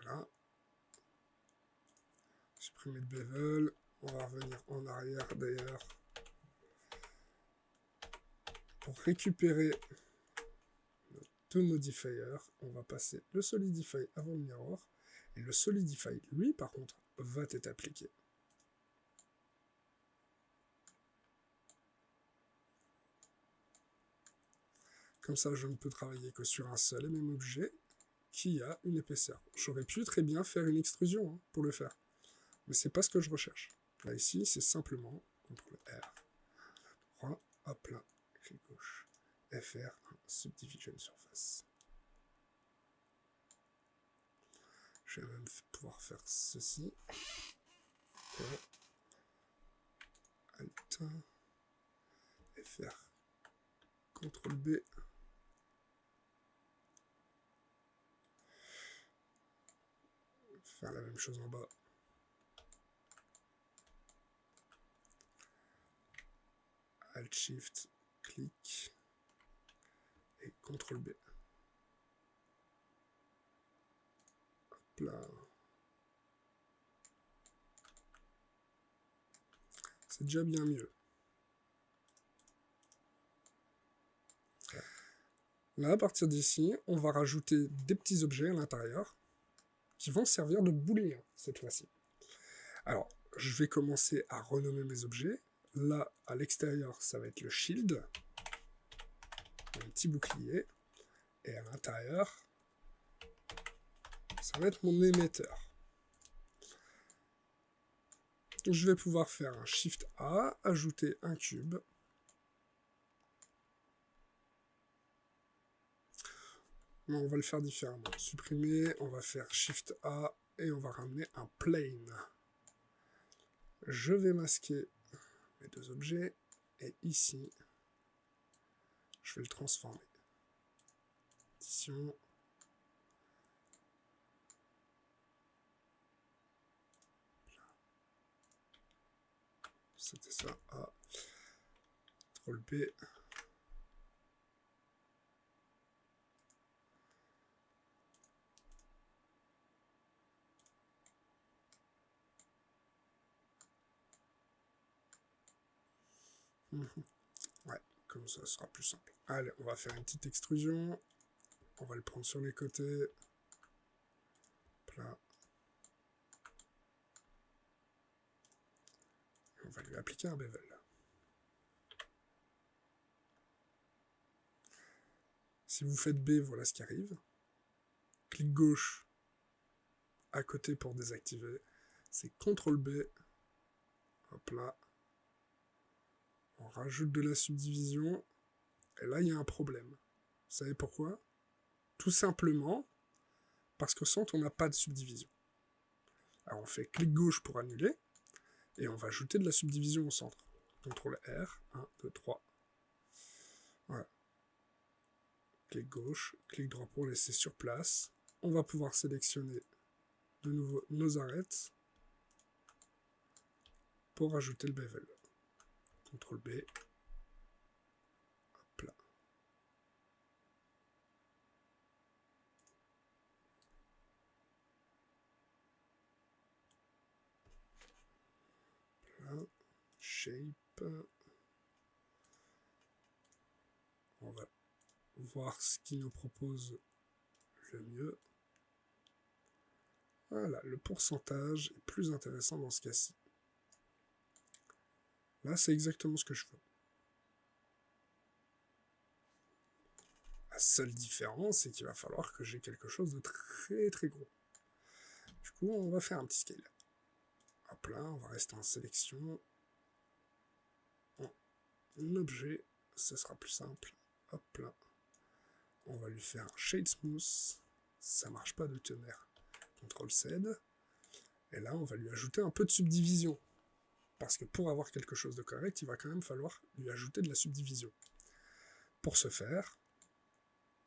Voilà. Supprimer le bevel. On va revenir en arrière d'ailleurs. Pour récupérer nos deux modifiers, on va passer le Solidify avant le Mirror. Et le Solidify, lui, par contre, va être appliqué. Comme ça, je ne peux travailler que sur un seul et même objet qui a une épaisseur. J'aurais pu très bien faire une extrusion hein, pour le faire. Mais c'est pas ce que je recherche. Là, ici, c'est simplement CTRL R. 3, hop là, clic gauche. FR, Subdivision Surface. Je vais même pouvoir faire ceci. Alt, FR, CTRL B. Faire la même chose en bas. Alt Shift, clic et CTRL B. Hop là. C'est déjà bien mieux. Là, à partir d'ici, on va rajouter des petits objets à l'intérieur qui vont servir de booléen cette fois-ci. Alors, je vais commencer à renommer mes objets. Là, à l'extérieur, ça va être le shield, un petit bouclier. Et à l'intérieur, ça va être mon émetteur. Je vais pouvoir faire un Shift A, ajouter un cube. Mais on va le faire différemment. Supprimer, on va faire Shift A et on va ramener un plane. Je vais masquer mes deux objets et ici, je vais le transformer. Édition. C'était ça. A. CTRL B. Ouais, comme ça sera plus simple. Allez, on va faire une petite extrusion. On va le prendre sur les côtés. Là. On va lui appliquer un bevel. Si vous faites B, voilà ce qui arrive. Clic gauche à côté pour désactiver. C'est CTRL B. Hop là. On rajoute de la subdivision. Et là, il y a un problème. Vous savez pourquoi? Tout simplement parce qu'au centre, on n'a pas de subdivision. Alors on fait clic gauche pour annuler. Et on va ajouter de la subdivision au centre. CTRL R. 1, 2, 3. Voilà. Clic gauche, clic droit pour laisser sur place. On va pouvoir sélectionner de nouveau nos arêtes pour ajouter le bevel. CTRL B. Hop là. Là. Shape. On va voir ce qui nous propose le mieux. Voilà, le pourcentage est plus intéressant dans ce cas-ci. Là, c'est exactement ce que je veux. La seule différence, c'est qu'il va falloir que j'ai quelque chose de très très gros. Du coup, on va faire un petit scale. Hop là, on va rester en sélection. En objet, ce sera plus simple. Hop là. On va lui faire un shade smooth. Ça marche pas de tonnerre. CTRL Z. Et là, on va lui ajouter un peu de subdivision. Parce que pour avoir quelque chose de correct, il va quand même falloir lui ajouter de la subdivision. Pour ce faire,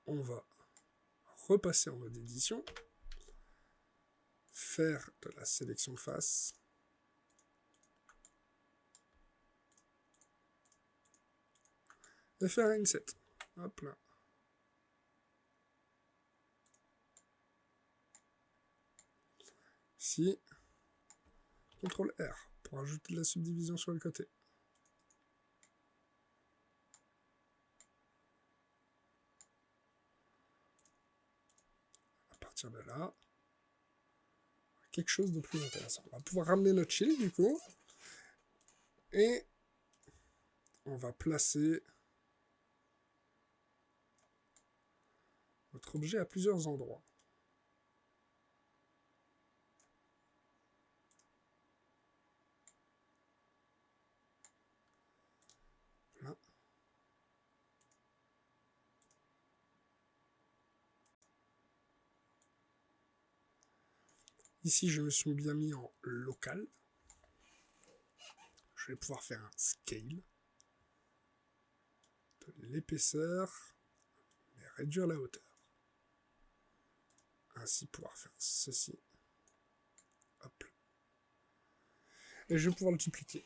on va repasser en mode édition, faire de la sélection de face, et faire un inset. Hop là. Ici, CTRL R pour ajouter de la subdivision sur le côté. À partir de là, quelque chose de plus intéressant. On va pouvoir ramener notre shield du coup, et on va placer notre objet à plusieurs endroits. Là. Ici, je me suis bien mis en local. Je vais pouvoir faire un scale de l'épaisseur, mais réduire la hauteur. Ainsi pouvoir faire ceci. Hop. Et je vais pouvoir le dupliquer.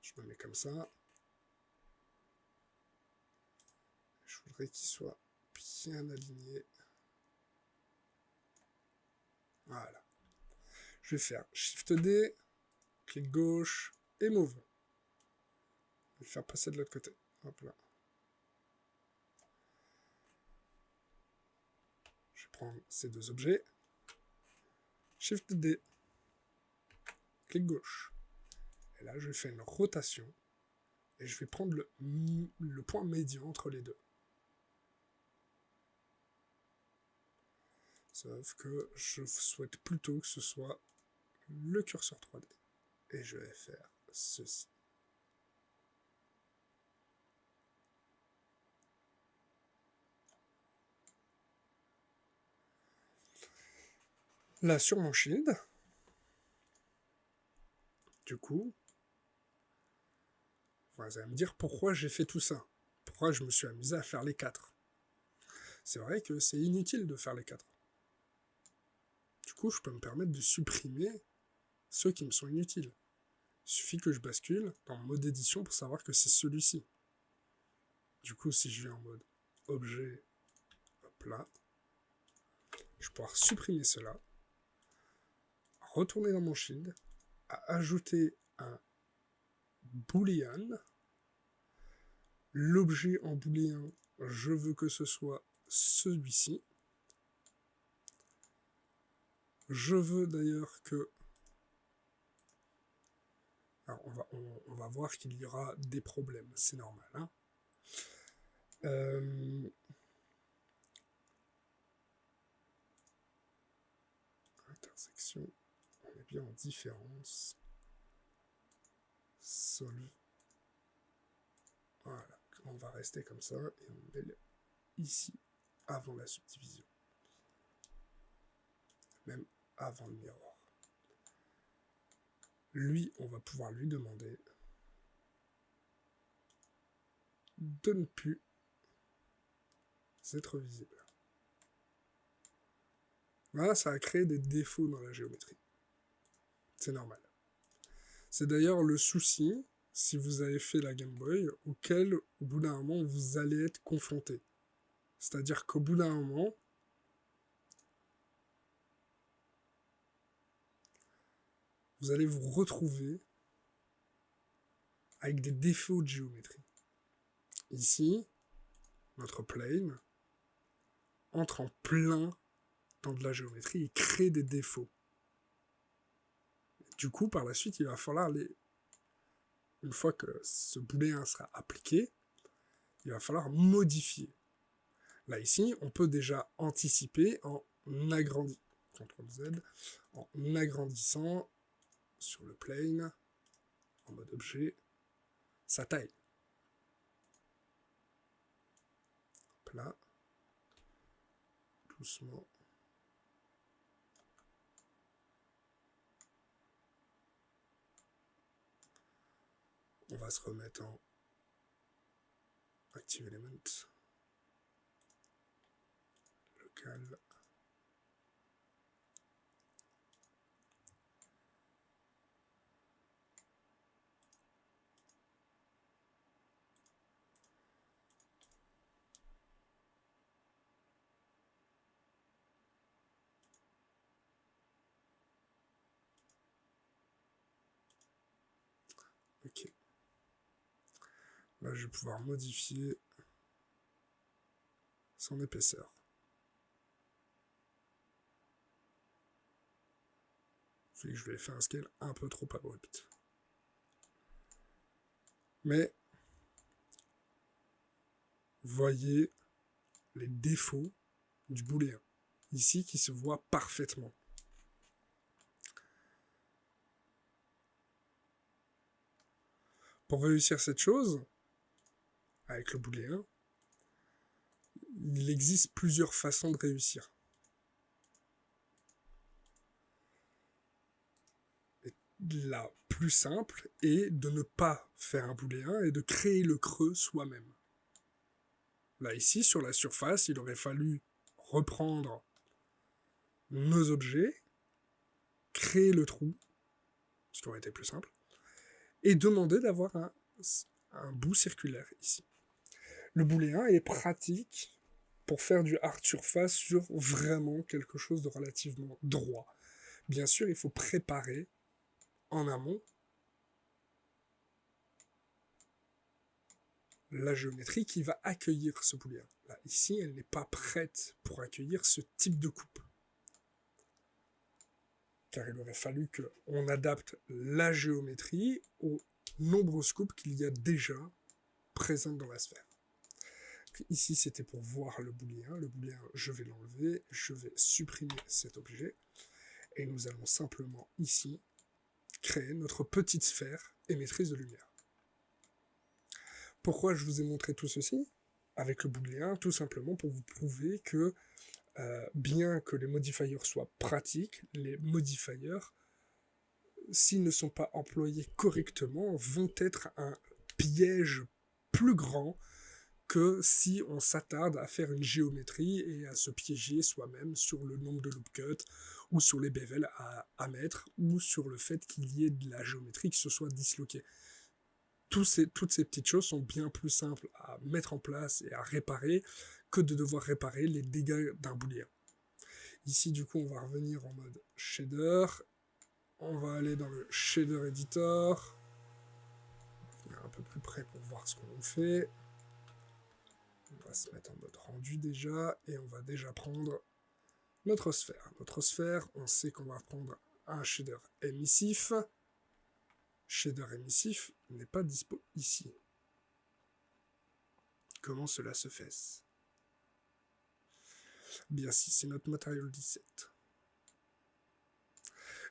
Je me mets comme ça. Je voudrais qu'il soit bien aligné. Voilà. Je vais faire Shift D, clic gauche et Move. Je vais le faire passer de l'autre côté. Hop là. Je vais prendre ces deux objets. Shift D, clic gauche. Et là, je fais une rotation. Et je vais prendre le point médian entre les deux. Sauf que je souhaite plutôt que ce soit le curseur 3D. Et je vais faire ceci. Là, sur mon shield, du coup, vous allez me dire pourquoi j'ai fait tout ça. Pourquoi je me suis amusé à faire les 4. C'est vrai que c'est inutile de faire les 4. Du coup, je peux me permettre de supprimer ceux qui me sont inutiles. Il suffit que je bascule dans le mode édition pour savoir que c'est celui-ci. Du coup, si je vais en mode objet, hop là, je vais pouvoir supprimer cela, retourner dans mon shield, à ajouter un boolean. L'objet en booléen, je veux que ce soit celui-ci. Je veux d'ailleurs que... Alors on va voir qu'il y aura des problèmes, c'est normal. Hein, Euh, Intersection, on est bien en différence. Solve. Voilà, on va rester comme ça et on met ici avant la subdivision. Même avant le miroir. Lui, on va pouvoir lui demander de ne plus être visible. Voilà, ça a créé des défauts dans la géométrie. C'est normal. C'est d'ailleurs le souci, si vous avez fait la Game Boy, auquel, au bout d'un moment, vous allez être confronté. C'est-à-dire qu'au bout d'un moment, vous allez vous retrouver avec des défauts de géométrie. Ici, notre plane entre en plein dans de la géométrie et crée des défauts. Du coup, par la suite, il va falloir une fois que ce booléen sera appliqué, il va falloir modifier. Là, ici, on peut déjà anticiper en agrandissant, CTRL Z, en agrandissant sur le plane, en mode objet, sa taille. Hop là. Doucement. On va se remettre en Active Element. Local. Ok. Là, je vais pouvoir modifier son épaisseur. Fait que je vais faire un scale un peu trop abrupt. Mais, voyez les défauts du booléen. Ici, qui se voit parfaitement. Pour réussir cette chose, avec le booléen, il existe plusieurs façons de réussir. Et la plus simple est de ne pas faire un booléen et de créer le creux soi-même. Là, ici, sur la surface, il aurait fallu reprendre nos objets, créer le trou, ce qui aurait été plus simple, et demander d'avoir un bout circulaire ici. Le booléen est pratique pour faire du hard surface sur vraiment quelque chose de relativement droit. Bien sûr, il faut préparer en amont la géométrie qui va accueillir ce booléen. Là, ici, elle n'est pas prête pour accueillir ce type de coupe. Car il aurait fallu qu'on adapte la géométrie aux nombreuses coupes qu'il y a déjà présentes dans la sphère. Ici, c'était pour voir le booléen. Le booléen, je vais l'enlever, je vais supprimer cet objet, et nous allons simplement, ici, créer notre petite sphère émettrice de lumière. Pourquoi je vous ai montré tout ceci avec le booléen? Tout simplement pour vous prouver que, bien que les modifiers soient pratiques, les modifiers, s'ils ne sont pas employés correctement, vont être un piège plus grand que si on s'attarde à faire une géométrie et à se piéger soi-même sur le nombre de loop cuts, ou sur les bevels à mettre, ou sur le fait qu'il y ait de la géométrie qui se soit disloquée. Toutes ces petites choses sont bien plus simples à mettre en place et à réparer que de devoir réparer les dégâts d'un booléen. Ici, du coup, on va revenir en mode shader. On va aller dans le shader editor. On va un peu plus près pour voir ce qu'on fait. On va se mettre en mode rendu déjà, et on va déjà prendre notre sphère. Notre sphère, on sait qu'on va prendre un shader émissif. Shader émissif n'est pas dispo ici. Comment cela se fait-ce? Bien si, c'est notre matériel 17.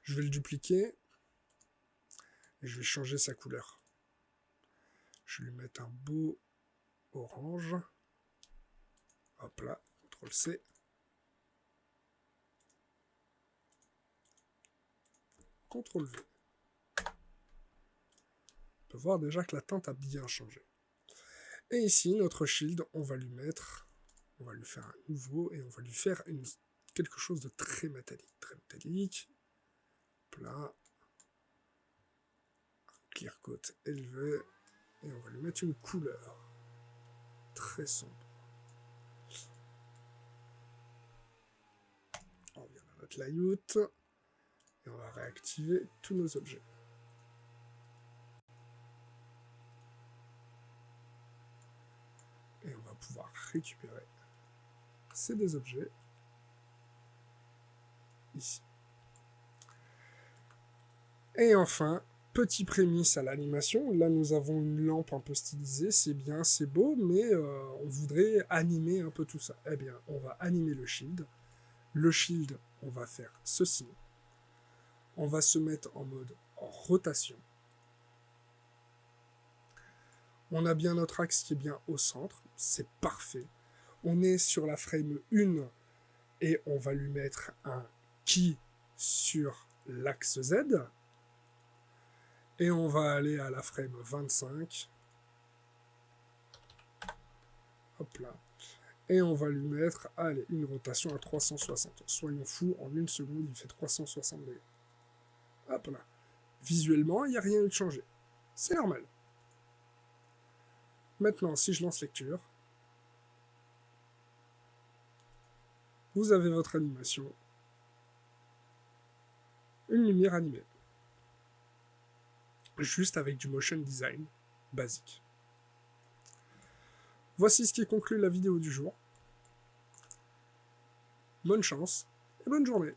Je vais le dupliquer. Et je vais changer sa couleur. Je vais lui mettre un beau orange. Hop là, CTRL-C. CTRL-V. On peut voir déjà que la teinte a bien changé. Et ici, notre shield, on va lui mettre... On va lui faire un nouveau et on va lui faire quelque chose de très métallique. Très métallique. Hop là. Un clear coat élevé. Et on va lui mettre une couleur. Très sombre. On revient à notre layout. Et on va réactiver tous nos objets. Et on va pouvoir récupérer ces deux objets ici. Et enfin, petit prémisse à l'animation. Là, nous avons une lampe un peu stylisée. C'est bien, c'est beau, mais on voudrait animer un peu tout ça. Eh bien, on va animer le shield. Le shield, on va faire ceci. On va se mettre en mode rotation. On a bien notre axe qui est bien au centre. C'est parfait. On est sur la frame 1 et on va lui mettre un key sur l'axe Z. Et on va aller à la frame 25. Hop là. Et on va lui mettre, allez, une rotation à 360. Soyons fous, en une seconde, il fait 360 degrés. Hop là. Visuellement, il n'y a rien eu de changé. C'est normal. Maintenant, si je lance lecture, vous avez votre animation. Une lumière animée. Juste avec du motion design basique. Voici ce qui conclut la vidéo du jour. Bonne chance et bonne journée.